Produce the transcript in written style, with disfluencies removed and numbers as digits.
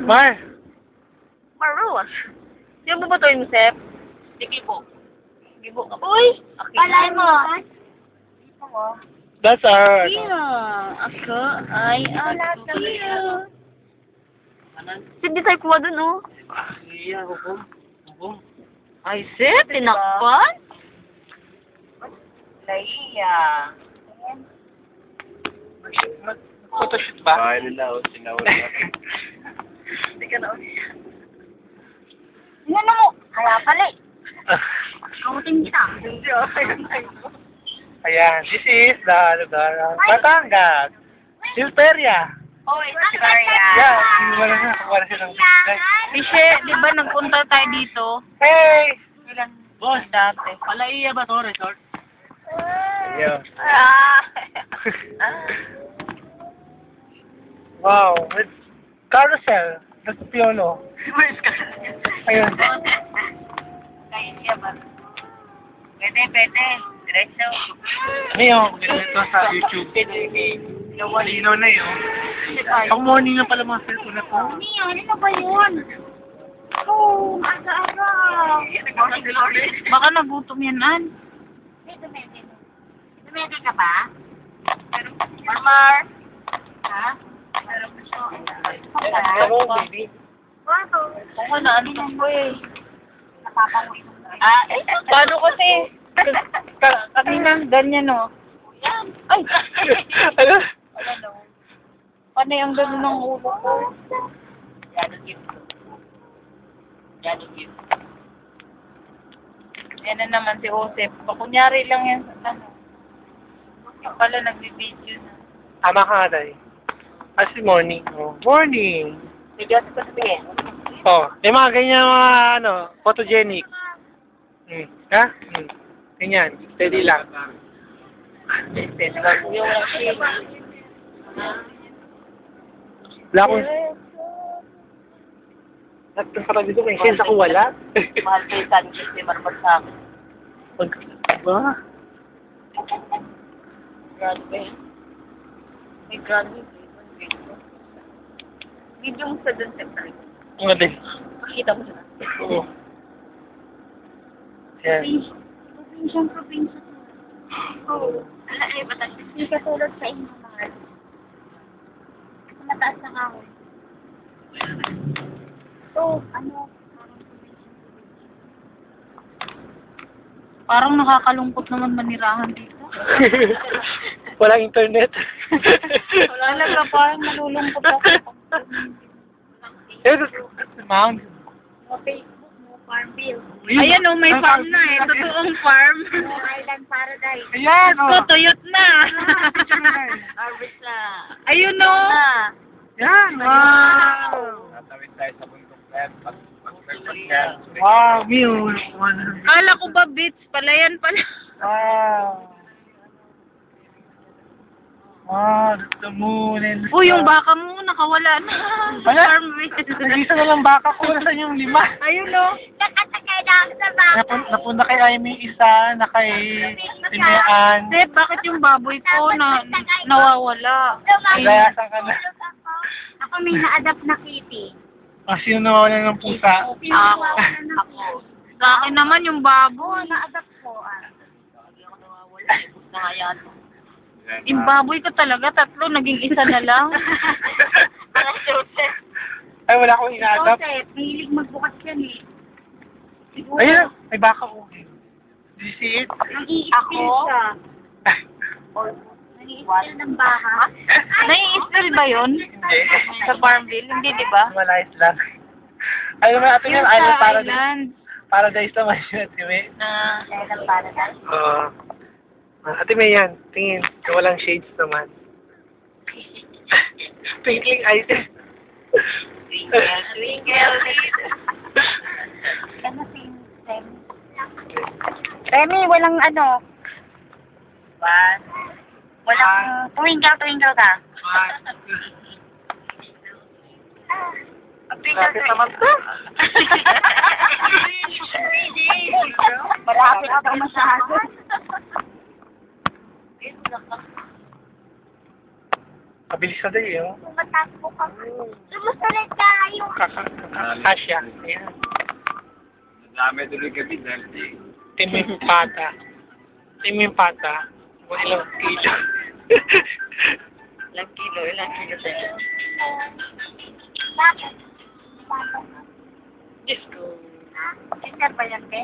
Mar! Maruwas. Yung ba to yung Sep? Sige po. Sige po. Uy! Palay mo. That's our... Ako ay Akira. Hindi tayo kuha dun, oh. Iya, hukom. Hukom. Ay, Sep, tinakpan? Naiya. Mag-photoshoot ba? Bahay nila, sinawal na. Hindi ka na ulit. Ano mo? Kaya pala eh. Kamutin kita. Hindi, okay. Ayan, this is the lugar of Batangas. Silperia. Oh, it's Victoria. Yeah, wala na. Wala silang Mishe, di ba nagpunta tayo dito? Hey! Ilan? Boss, dati. Palaiya ba to, resort? Yeah. Ah! Wow, with carousel. That's piano. Where's ka? Ayun. Kaya siya ba? Pwede, pwede. Diretso. Ano yung ganito sa YouTube? Linaw na yun. Pang morning na pala mga cellphone na to. Ano na ba yun? Oh, aga-aga. Baka nagutom yan, An. May dumede mo. Dumede ka ba? Marmar. Ha? Hello, baby. Wow. Oo, naantok ko eh. Napapanguin mo. Paano kasi? Kanina, ganyan, no? Yan. Ay! Ano? Wala, no? Panay ang gano'n ng ulo ko. Yan na naman si Joseph. Kunyari lang yan sa ano. Yung pala nagbibideo na. Tama ka nga, Day. Si morning. Oh, morning. Bigat ko sabihin. Oh, yung mga ganyan mga photogenic. Ha? Ganyan. Steady lang. Steady lang. Yung walang shame. Wala akong... Nagtasarap dito may sense ako wala. Mahal kayo sa akin kasi marmar sa akin. Ba? Graduate. May graduate. Video mo sa dun, September. Nga din. Pakita mo siya. Oo. Yan. Probinsya. Oo. Ay, batas. Hindi katulad sa inyo mga. Mataas na kahoy. So, ano? Parang nakakalungkot naman manirahan dito. Walang internet. Wala talaga, parang malulungkot ako. Yes, that's the mound. No Facebook, no farm bill. Ayan o, may farm na eh. Totoong farm. No island paradise. Ayan, Ko, tuyot na. Harvest na. Ayun o. Yan, wow. Natawid tayo sa bundok na yan. Pag-pag-pag-pag. Wow, view. Kala ko ba beach pala yan pala. Wow. Wow, that's the moon and... Uy, yung baka mo nakawala na. Wala. Farm beach. Nag-isa na lang baka ko. Nasaan yung 5? Ayun o. Nakasakay na ako sa baka. Napunta kay Amy isa, na kay Tinean. Sep, bakit yung baboy ko nawawala? Layasan ka na. Ako may na-adapt na kitty. Sino nawawala ng pusa? Ako. Sa akin naman yung baboy. Na-adapt ko. Yung baboy ko talaga, 3, naging 1 na lang. Ay, wala akong ina-adapt. Joseph, mahilig magbukas yan eh. Siguro, Ayun, may baka ko. Did you see it? nag-i-spill Ako? ka. Nag-i-spill ng baka. Nai-spill ba yun? Hindi. Sa Farmville? Hindi, di ba? Malayas lang. Ay, naman atin yung island sa paradise. island. Paradise naman yun, Ate May. Island paradise. Oo. Ate May yan. Tingin. Yung walang shades naman. Twinkling eyes. Twinkle. Ano si Remy? Remy, walang ano. Walang twinkle ka. Lapit naman to. Malapit ako masyado. Kabilis na din, eh. Oh. Tumatakbo ka. Lumusunod ka yung kakasya. Ayan. Nadami tuloy kami dahil Timimpata. Timimpata. Kung ilang kilo. Ilang kilo sa'yo. Bakit? Diyos ko. Kinder ba yan, Ben?